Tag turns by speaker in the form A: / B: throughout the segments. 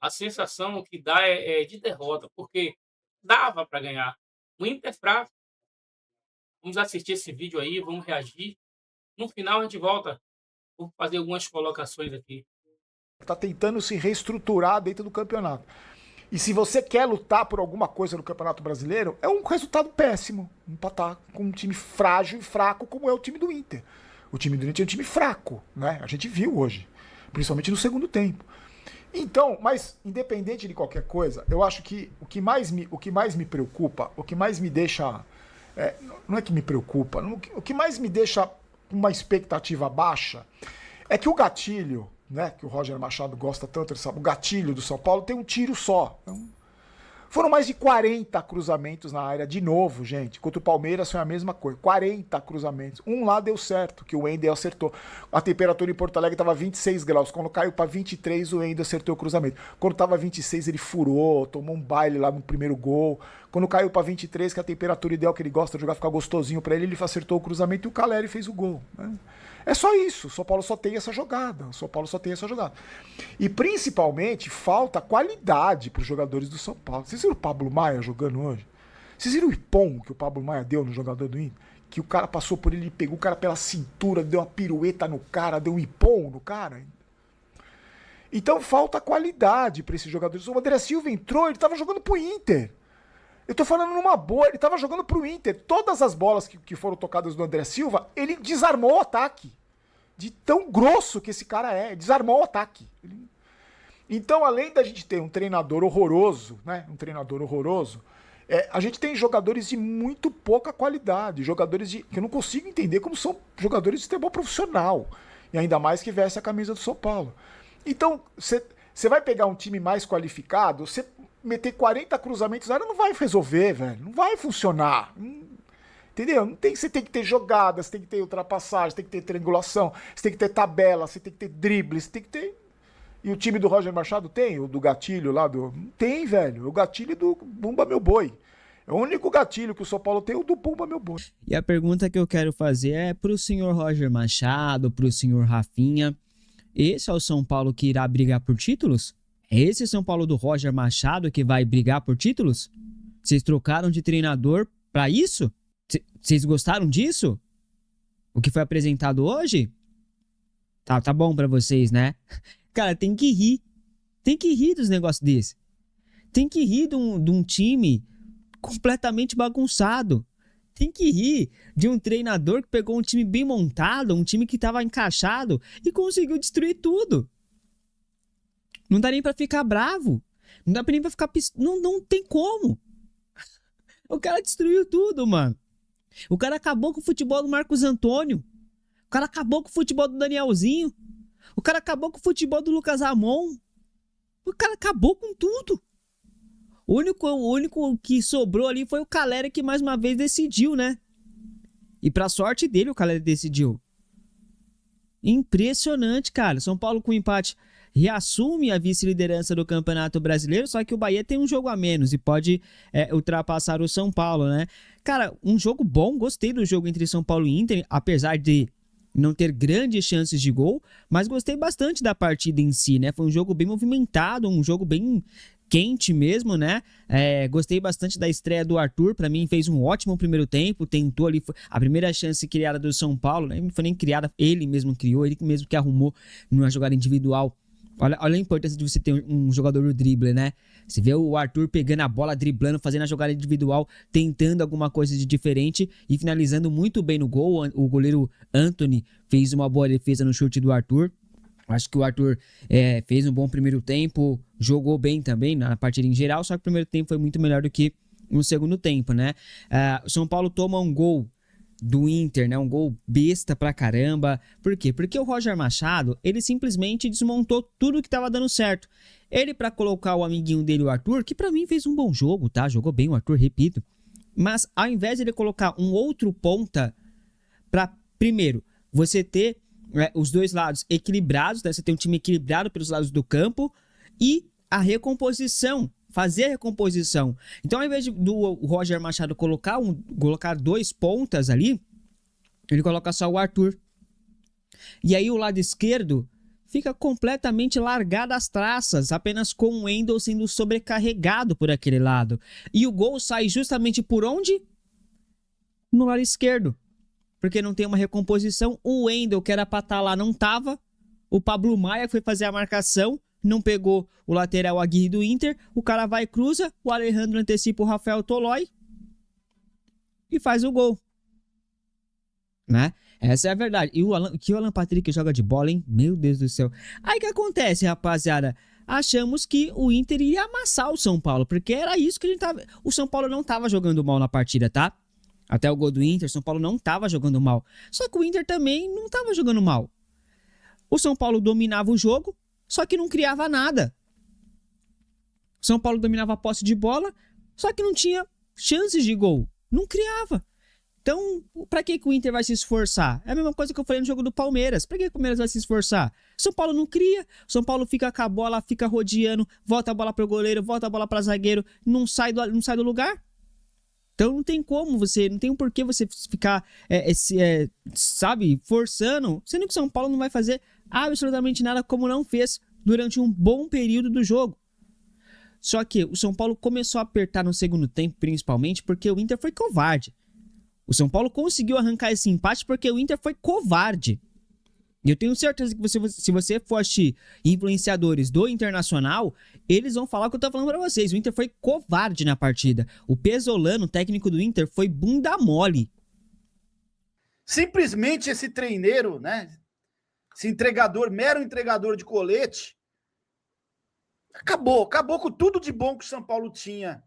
A: a sensação que dá é de derrota, porque dava para ganhar. O Inter é fraco. Vamos assistir esse vídeo aí, vamos reagir. No final a gente volta. Vou fazer algumas colocações aqui.
B: Tá tentando se reestruturar dentro do campeonato. E se você quer lutar por alguma coisa no Campeonato Brasileiro, é um resultado péssimo. Empatar com um time frágil e fraco como é o time do Inter. O time do Inter é um time fraco, né? A gente viu hoje, principalmente no segundo tempo. Então, mas independente de qualquer coisa, eu acho que o que mais me preocupa, o que mais me deixa. Não é que me preocupa, o que mais me deixa com uma expectativa baixa é que o gatilho, né, que o Roger Machado gosta tanto, ele sabe, o gatilho do São Paulo tem um tiro só. Então, foram mais de 40 cruzamentos na área, de novo, gente. Contra o Palmeiras foi a mesma coisa. 40 cruzamentos. Um lá deu certo, que o Wendel acertou. A temperatura em Porto Alegre estava 26 graus. Quando caiu para 23, o Wendel acertou o cruzamento. Quando estava 26, ele furou, tomou um baile lá no primeiro gol. Quando caiu para 23, que a temperatura ideal que ele gosta de jogar, ficar gostosinho para ele acertou o cruzamento e o Caleri fez o gol, né? É só isso. O São Paulo só tem essa jogada. O São Paulo só tem essa jogada. E principalmente falta qualidade para os jogadores do São Paulo. Vocês viram o Pablo Maia jogando hoje? Vocês viram o ipom que o Pablo Maia deu no jogador do Inter? Que o cara passou por ele, pegou o cara pela cintura, deu uma pirueta no cara, deu um ipom no cara. Então falta qualidade para esses jogadores. O André Silva entrou, ele estava jogando pro Inter. Eu tô falando numa boa, ele tava jogando pro Inter. Todas as bolas que foram tocadas do André Silva, ele desarmou o ataque. De tão grosso que esse cara é. Desarmou o ataque. Então, além da gente ter um treinador horroroso, né? Um treinador horroroso, a gente tem jogadores de muito pouca qualidade. Jogadores que eu não consigo entender como são jogadores de futebol profissional. E ainda mais que veste a camisa do São Paulo. Então, você vai pegar um time mais qualificado, você meter 40 cruzamentos na área não vai resolver, velho. Não vai funcionar. Entendeu? Você tem que ter jogadas, tem que ter ultrapassagem, tem que ter triangulação, você tem que ter tabela, você tem que ter drible, você tem que ter. E o time do Roger Machado tem? O do gatilho lá do. Não tem, velho. O gatilho do Bumba Meu Boi. É o único gatilho que o São Paulo tem, o do Bumba Meu Boi.
C: E a pergunta que eu quero fazer é pro senhor Roger Machado, pro senhor Rafinha. Esse é o São Paulo que irá brigar por títulos? É esse São Paulo do Roger Machado que vai brigar por títulos? Vocês trocaram de treinador pra isso? Vocês gostaram disso? O que foi apresentado hoje? Tá bom pra vocês, né? Cara, tem que rir. Tem que rir dos negócios desses. Tem que rir de um time completamente bagunçado. Tem que rir de um treinador que pegou um time bem montado, um time que tava encaixado e conseguiu destruir tudo. Não dá nem pra ficar bravo. Não dá nem pra ficar não tem como. O cara destruiu tudo, mano. O cara acabou com o futebol do Marcos Antônio. O cara acabou com o futebol do Danielzinho. O cara acabou com o futebol do Lucas Ramon. O cara acabou com tudo. O único que sobrou ali foi o Caleri, que mais uma vez decidiu, né? E pra sorte dele, o Caleri decidiu. Impressionante, cara. São Paulo com empate reassume a vice-liderança do Campeonato Brasileiro, só que o Bahia tem um jogo a menos e pode ultrapassar o São Paulo, né? Cara, um jogo bom, gostei do jogo entre São Paulo e Inter, apesar de não ter grandes chances de gol, mas gostei bastante da partida em si, né? Foi um jogo bem movimentado, um jogo bem quente mesmo, né? Gostei bastante da estreia do Arthur, pra mim fez um ótimo primeiro tempo, tentou ali, a primeira chance criada do São Paulo, né? Não foi nem criada, ele mesmo criou, ele mesmo que arrumou numa jogada individual. Olha a importância de você ter um jogador do drible, né? Você vê o Arthur pegando a bola, driblando, fazendo a jogada individual, tentando alguma coisa de diferente e finalizando muito bem no gol. O goleiro Anthony fez uma boa defesa no chute do Arthur. Acho que o Arthur fez um bom primeiro tempo, jogou bem também na partida em geral, só que o primeiro tempo foi muito melhor do que no segundo tempo, né? O São Paulo toma um gol do Inter, né? Um gol besta pra caramba. Por quê? Porque o Roger Machado, ele simplesmente desmontou tudo que tava dando certo. Ele, pra colocar o amiguinho dele, o Arthur, que pra mim fez um bom jogo, tá? Jogou bem o Arthur, repito. Mas ao invés de ele colocar um outro ponta pra, primeiro, você ter os dois lados equilibrados, né? Você tem um time equilibrado pelos lados do campo e a recomposição, fazer a recomposição. Então, ao invés do Roger Machado colocar dois pontas ali, ele coloca só o Arthur. E aí o lado esquerdo fica completamente largada às traças, apenas com o Wendel sendo sobrecarregado por aquele lado. E o gol sai justamente por onde? No lado esquerdo. Porque não tem uma recomposição. O Wendel, que era pra estar lá, não tava. O Pablo Maia foi fazer a marcação, não pegou o lateral Aguirre do Inter. O cara vai e cruza, o Alejandro antecipa o Rafael Tolói e faz o gol. Né? Essa é a verdade. E o Alan Patrick joga de bola, hein? Meu Deus do céu. Aí o que acontece, rapaziada? Achamos que o Inter ia amassar o São Paulo, porque era isso que a gente tava... O São Paulo não tava jogando mal na partida, tá? Até o gol do Inter, o São Paulo não tava jogando mal. Só que o Inter também não tava jogando mal. O São Paulo dominava o jogo, só que não criava nada. O São Paulo dominava a posse de bola, só que não tinha chances de gol. Não criava. Então, pra que o Inter vai se esforçar? É a mesma coisa que eu falei no jogo do Palmeiras. Pra que o Palmeiras vai se esforçar? São Paulo não cria. São Paulo fica com a bola, fica rodeando, volta a bola pro goleiro, volta a bola pra zagueiro, não sai do lugar. Então não tem como você, não tem um porquê você ficar, sabe, forçando, sendo que o São Paulo não vai fazer absolutamente nada como não fez durante um bom período do jogo. Só que o São Paulo começou a apertar no segundo tempo, principalmente porque o Inter foi covarde. O São Paulo conseguiu arrancar esse empate porque o Inter foi covarde. E eu tenho certeza que se você for assistir influenciadores do Internacional, eles vão falar o que eu tô falando pra vocês. O Inter foi covarde na partida. O Pesolano, técnico do Inter, foi bunda mole.
D: Simplesmente esse treineiro, né? Esse entregador, mero entregador de colete, acabou com tudo de bom que o São Paulo tinha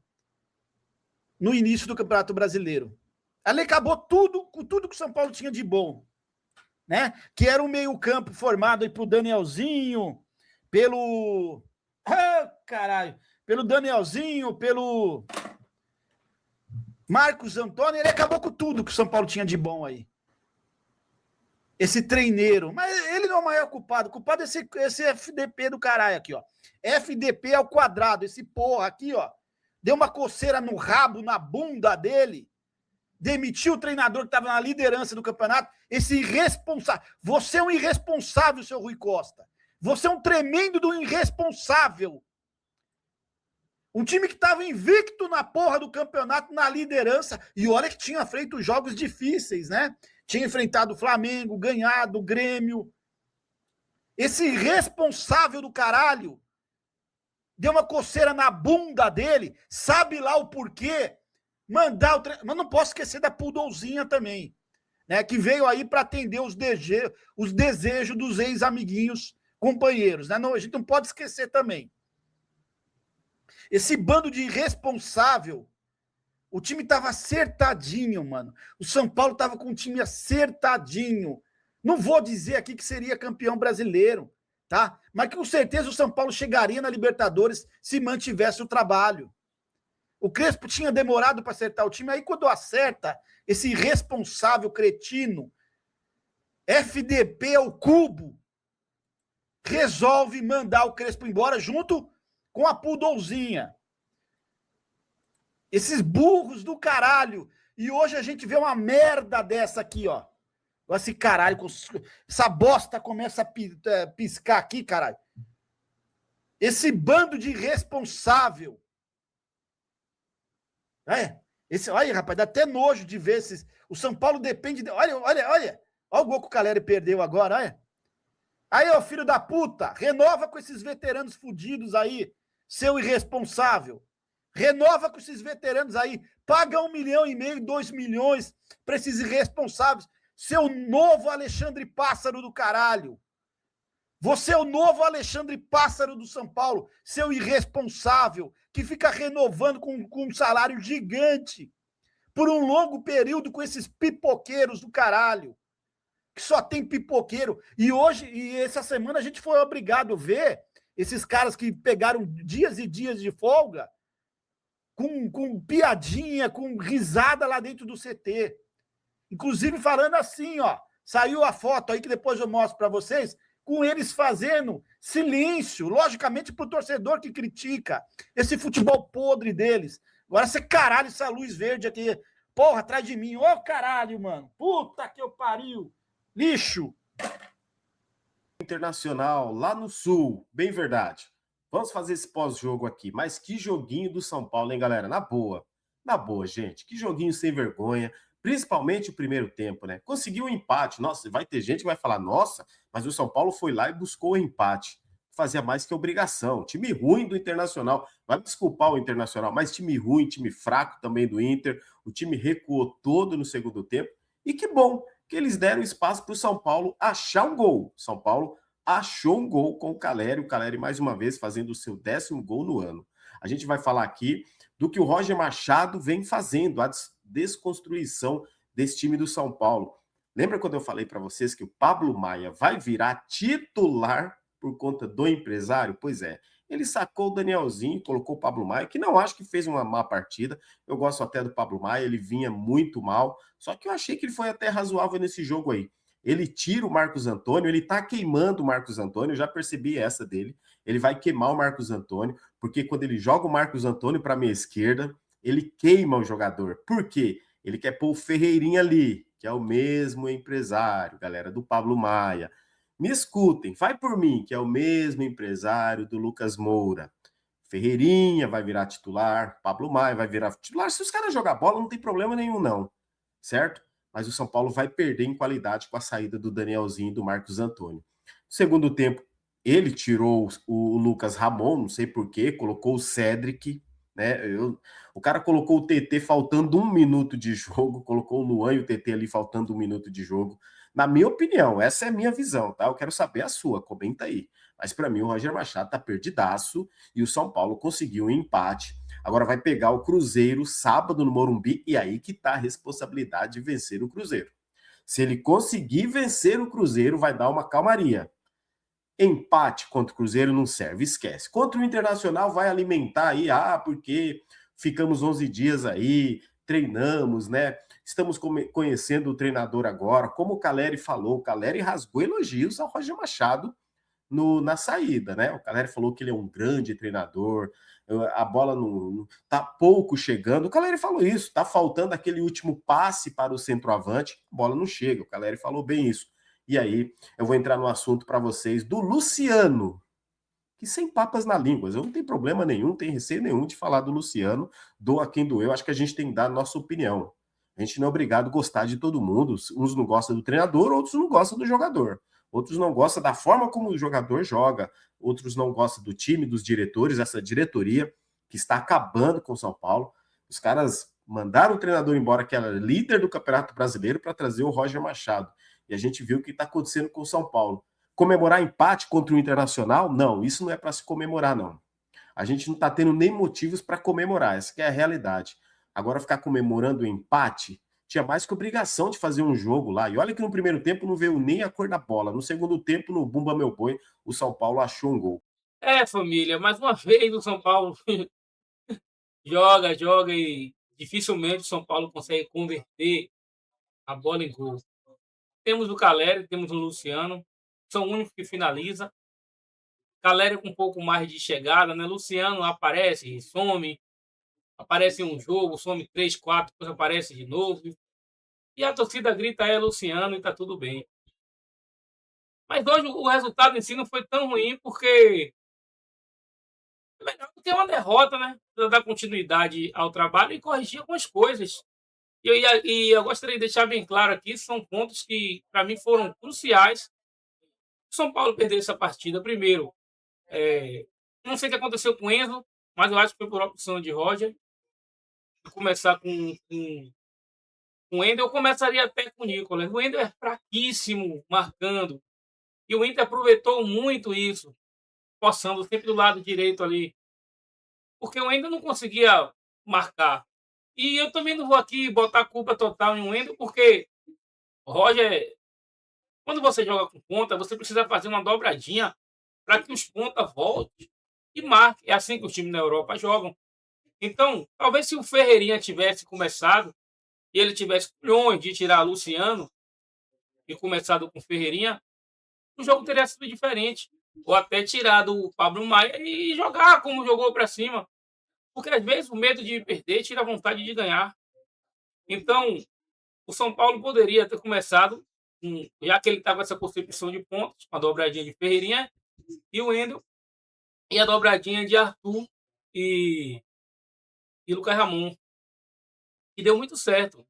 D: no início do Campeonato Brasileiro. Ali acabou com tudo que o São Paulo tinha de bom, né? Que era um meio-campo formado aí pro Danielzinho, pelo Danielzinho, pelo Marcos Antônio. Ele acabou com tudo que o São Paulo tinha de bom aí. Esse treineiro, mas ele não é o maior culpado. O culpado é esse FDP do caralho aqui, ó. FDP ao quadrado, esse porra aqui, ó. Deu uma coceira no rabo, na bunda dele. Demitiu o treinador que estava na liderança do campeonato. Esse irresponsável. Você é um irresponsável, seu Rui Costa. Você é um tremendo do irresponsável. Um time que estava invicto na porra do campeonato, na liderança. E olha que tinha feito jogos difíceis, né? Tinha enfrentado o Flamengo, ganhado o Grêmio. Esse irresponsável do caralho deu uma coceira na bunda dele. Sabe lá o porquê. Mas não posso esquecer da Pudolzinha também, né? Que veio aí para atender os desejos dos ex-amiguinhos, companheiros, né? Não, a gente não pode esquecer também. Esse bando de irresponsável, o time tava acertadinho, mano. O São Paulo tava com um time acertadinho. Não vou dizer aqui que seria campeão brasileiro, tá? Mas que com certeza o São Paulo chegaria na Libertadores se mantivesse o trabalho. O Crespo tinha demorado para acertar o time, aí quando acerta, esse irresponsável cretino, FDP ao cubo, resolve mandar o Crespo embora junto com a Pudolzinha. Esses burros do caralho. E hoje a gente vê uma merda dessa aqui, ó. Esse caralho, essa bosta começa a piscar aqui, caralho. Esse bando de irresponsável. Olha, rapaz, dá até nojo de ver esses. O São Paulo depende. Olha. Olha o gol que o Caleri perdeu agora, olha. Aí, ó, filho da puta, renova com esses veteranos fudidos aí, seu irresponsável. Renova com esses veteranos aí. Paga 1,5 milhão, 2 milhões para esses irresponsáveis. Seu novo Alexandre Pássaro do caralho. Você é o novo Alexandre Pássaro do São Paulo, seu irresponsável, que fica renovando com um salário gigante por um longo período com esses pipoqueiros do caralho, que só tem pipoqueiro. E essa semana a gente foi obrigado a ver esses caras que pegaram dias e dias de folga com piadinha, com risada lá dentro do CT. Inclusive falando assim, ó, saiu a foto aí que depois eu mostro para vocês, com eles fazendo silêncio, logicamente pro torcedor que critica esse futebol podre deles. Agora esse caralho, essa luz verde aqui, porra, atrás de mim. Ô caralho, mano. Puta que eu pariu. Lixo.
E: Internacional, lá no Sul, bem verdade. Vamos fazer esse pós-jogo aqui. Mas que joguinho do São Paulo, hein, galera? Na boa. Na boa, gente. Que joguinho sem vergonha. Principalmente o primeiro tempo, né? Conseguiu um empate. Nossa, vai ter gente que vai falar, nossa, mas o São Paulo foi lá e buscou o empate. Fazia mais que obrigação. Time ruim do Internacional. Vai me desculpar o Internacional, mas time ruim, time fraco também do Inter. O time recuou todo no segundo tempo. E que bom que eles deram espaço para o São Paulo achar um gol. São Paulo achou um gol com o Caleri mais uma vez fazendo o seu 10º gol no ano. A gente vai falar aqui do que o Roger Machado vem fazendo, a desconstrução desse time do São Paulo. Lembra quando eu falei para vocês que o Pablo Maia vai virar titular por conta do empresário? Pois é, ele sacou o Danielzinho, colocou o Pablo Maia, que não acho que fez uma má partida. Eu gosto até do Pablo Maia, ele vinha muito mal, só que eu achei que ele foi até razoável nesse jogo aí. Ele tira o Marcos Antônio, ele tá queimando o Marcos Antônio, eu já percebi essa dele. Ele vai queimar o Marcos Antônio, porque quando ele joga o Marcos Antônio para a minha esquerda, ele queima o jogador. Por quê? Ele quer pôr o Ferreirinha ali, que é o mesmo empresário, galera, do Pablo Maia. Me escutem, vai por mim, que é o mesmo empresário do Lucas Moura. Ferreirinha vai virar titular, Pablo Maia vai virar titular. Se os caras jogar bola, não tem problema nenhum, não. Certo? Mas o São Paulo vai perder em qualidade com a saída do Danielzinho e do Marcos Antônio. No segundo tempo, ele tirou o Lucas Ramon, não sei porquê, colocou o Cédric, né? O cara colocou o TT faltando 1 minuto de jogo, colocou o Luan e o TT ali faltando 1 minuto de jogo. Na minha opinião, essa é a minha visão, tá? Eu quero saber a sua, comenta aí. Mas para mim o Roger Machado tá perdidaço e o São Paulo conseguiu um empate. Agora vai pegar o Cruzeiro sábado no Morumbi e aí que tá a responsabilidade de vencer o Cruzeiro. Se ele conseguir vencer o Cruzeiro, vai dar uma calmaria. Empate contra o Cruzeiro não serve, esquece. Contra o Internacional vai alimentar aí, porque ficamos 11 dias aí, treinamos, né? Estamos conhecendo o treinador agora. Como o Caleri falou, o Caleri rasgou elogios ao Roger Machado na saída, né? O Caleri falou que ele é um grande treinador, a bola não tá pouco chegando. O Caleri falou isso, tá faltando aquele último passe para o centroavante, a bola não chega. O Caleri falou bem isso. E aí, eu vou entrar no assunto para vocês do Luciano, que sem papas na língua, eu não tenho problema nenhum, não tenho receio nenhum de falar do Luciano, doa quem doeu, acho que a gente tem que dar a nossa opinião. A gente não é obrigado a gostar de todo mundo, uns não gostam do treinador, outros não gostam do jogador. Outros não gostam da forma como o jogador joga, outros não gostam do time, dos diretores, essa diretoria que está acabando com o São Paulo. Os caras mandaram o treinador embora, que era líder do Campeonato Brasileiro, para trazer o Roger Machado. E a gente viu o que está acontecendo com o São Paulo. Comemorar empate contra o Internacional? Não, isso não é para se comemorar, não. A gente não está tendo nem motivos para comemorar, essa que é a realidade. Agora ficar comemorando o empate, tinha mais que obrigação de fazer um jogo lá. E olha que no primeiro tempo não veio nem a cor da bola. No segundo tempo, no Bumba Meu Boi, o São Paulo achou um gol.
A: Família, mais uma vez o São Paulo joga e dificilmente o São Paulo consegue converter a bola em gol. Temos o Caleri, temos o Luciano, são únicos que finaliza. Caleri com um pouco mais de chegada, né? Luciano aparece, some, aparece em um jogo, some 3, 4, depois aparece de novo. E a torcida grita Luciano e tá tudo bem. Mas hoje o resultado em si não foi tão ruim, porque é melhor do que uma derrota, né? Pra dar continuidade ao trabalho e corrigir algumas coisas. E eu gostaria de deixar bem claro aqui, são pontos que, para mim, foram cruciais. O São Paulo perdeu essa partida. Primeiro, não sei o que aconteceu com o Enzo, mas eu acho que foi por opção de Roger. Começar com o Wendel, eu começaria até com o Nicolas. O Wendel é fraquíssimo marcando. E o Inter aproveitou muito isso, forçando sempre do lado direito ali. Porque o Wendel não conseguia marcar. E eu também não vou aqui botar a culpa total em Wendel, porque Roger, quando você joga com ponta, você precisa fazer uma dobradinha para que os pontas voltem e marquem. É assim que os times na Europa jogam. Então, talvez se o Ferreirinha tivesse começado e ele tivesse milhões de tirar Luciano e começado com Ferreirinha, o jogo teria sido diferente. Ou até tirado o Pablo Maia e jogar como jogou para cima. Porque às vezes o medo de perder tira a vontade de ganhar. Então, o São Paulo poderia ter começado já que ele tá com essa concepção de pontos, com a dobradinha de Ferreirinha e o Wendel, e a dobradinha de Arthur e Lucas Ramon, que deu muito certo.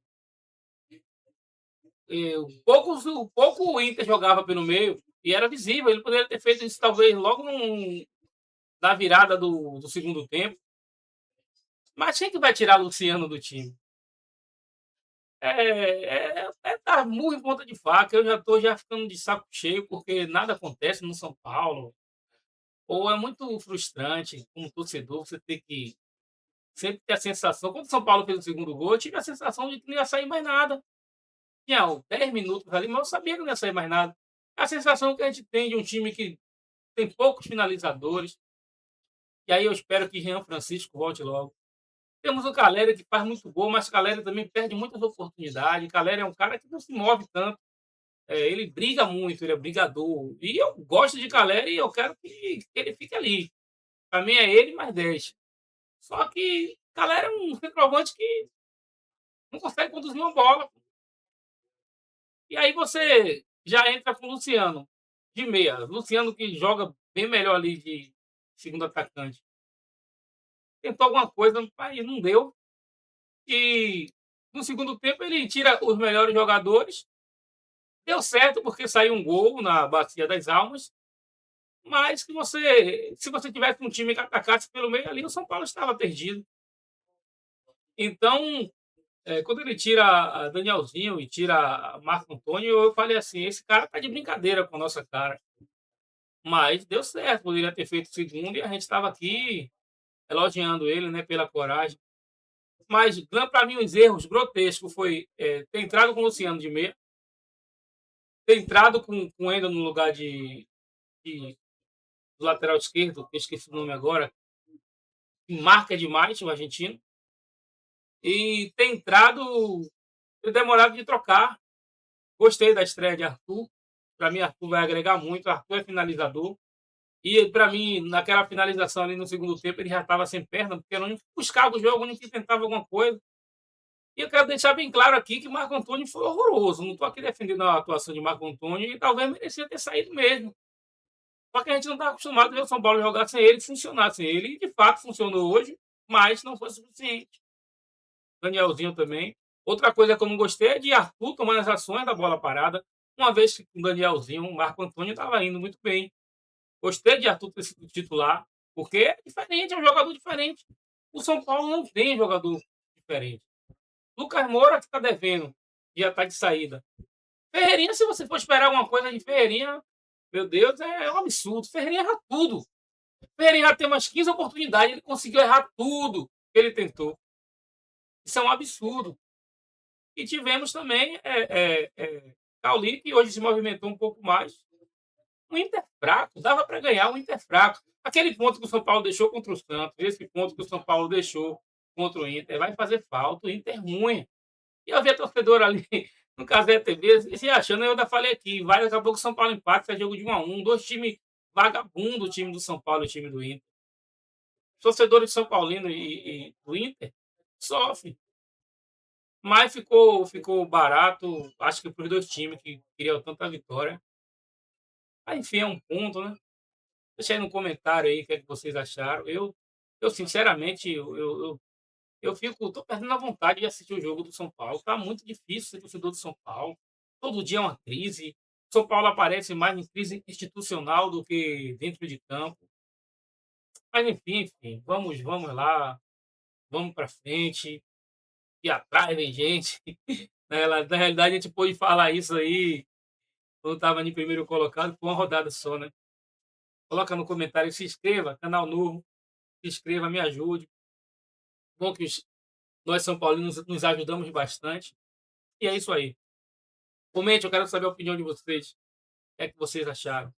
A: O pouco o Inter jogava pelo meio, e era visível, ele poderia ter feito isso talvez logo na virada do segundo tempo, mas quem que vai tirar Luciano do time? Tá murro em ponta de faca, eu já tô já ficando de saco cheio, porque nada acontece no São Paulo, ou é muito frustrante como torcedor você ter que sempre ter a sensação, quando o São Paulo fez o segundo gol, eu tive a sensação de que não ia sair mais nada. Tinha 10 minutos ali, mas eu sabia que não ia sair mais nada. A sensação que a gente tem de um time que tem poucos finalizadores, e aí eu espero que Jean Francisco volte logo. Temos o Calera que faz muito gol, mas o Calera também perde muitas oportunidades. O Calera é um cara que não se move tanto. Ele briga muito, ele é brigador. E eu gosto de Calera e eu quero que ele fique ali. Para mim é ele mais 10. Só que Calera é um centroavante que não consegue conduzir uma bola. E aí você já entra com o Luciano, de meia. Luciano que joga bem melhor ali de segundo atacante. Tentou alguma coisa, mas não deu. E no segundo tempo ele tira os melhores jogadores. Deu certo porque saiu um gol na Bacia das Almas. Mas se você tivesse um time que atacasse pelo meio ali, o São Paulo estava perdido. Então, quando ele tira a Danielzinho e tira Marco Antônio, eu falei assim: esse cara tá de brincadeira com a nossa cara. Mas deu certo, poderia ter feito o segundo e a gente estava aqui elogiando ele, né, pela coragem. Mas, para mim, os erros grotescos foi ter entrado com o Luciano de meia, ter entrado com o Wendel no lugar do lateral esquerdo, que eu esqueci o nome agora, que marca demais o argentino, e ter demorado de trocar. Gostei da estreia de Arthur. Para mim, Arthur vai agregar muito. Arthur é finalizador. E para mim, naquela finalização ali no segundo tempo, ele já estava sem perna, porque não buscava o jogo, não tentava alguma coisa. E eu quero deixar bem claro aqui que Marco Antônio foi horroroso. Não estou aqui defendendo a atuação de Marco Antônio e talvez merecia ter saído mesmo. Só que a gente não está acostumado a ver o São Paulo jogar sem ele, funcionar sem ele. E de fato funcionou hoje, mas não foi suficiente. Danielzinho também. Outra coisa que eu não gostei é de Arthur tomando as ações da bola parada, uma vez que o Danielzinho, o Marco Antônio estava indo muito bem. Gostei de Arthur ter sido titular, porque é diferente, é um jogador diferente. O São Paulo não tem jogador diferente. Lucas Moura que está devendo, já está de saída. Ferreirinha, se você for esperar alguma coisa de Ferreirinha, meu Deus, é um absurdo. Ferreirinha erra tudo. Ferreirinha já tem umas 15 oportunidades, ele conseguiu errar tudo que ele tentou. Isso é um absurdo. E tivemos também Cauli, que hoje se movimentou um pouco mais. O Inter fraco, dava para ganhar o Inter fraco. Aquele ponto que o São Paulo deixou contra o Santos, esse ponto que o São Paulo deixou contra o Inter, vai fazer falta. O Inter é ruim. E eu vi a torcedora ali no Casé TV se achando, eu ainda falei aqui, vai, daqui a pouco o São Paulo empata, é jogo de 1-1, dois times vagabundos, o time do São Paulo e o time do Inter. Os torcedores de São Paulino e do Inter sofrem. Mas ficou barato, acho que para os dois times que queriam tanta vitória. Mas, enfim, é um ponto, né? Deixa aí no comentário aí o que é que vocês acharam. Eu sinceramente, tô perdendo a vontade de assistir o jogo do São Paulo. Tá muito difícil ser torcedor do São Paulo. Todo dia é uma crise. São Paulo aparece mais em crise institucional do que dentro de campo. Mas enfim, vamos lá, vamos para frente. E atrás vem gente. Na realidade, a gente pôde falar isso aí quando estava em primeiro colocado, por uma rodada só, né? Coloca no comentário, se inscreva, canal novo, se inscreva, me ajude. Bom que nós São Paulinos nos ajudamos bastante. E é isso aí. Comente, eu quero saber a opinião de vocês. O que é que vocês acharam?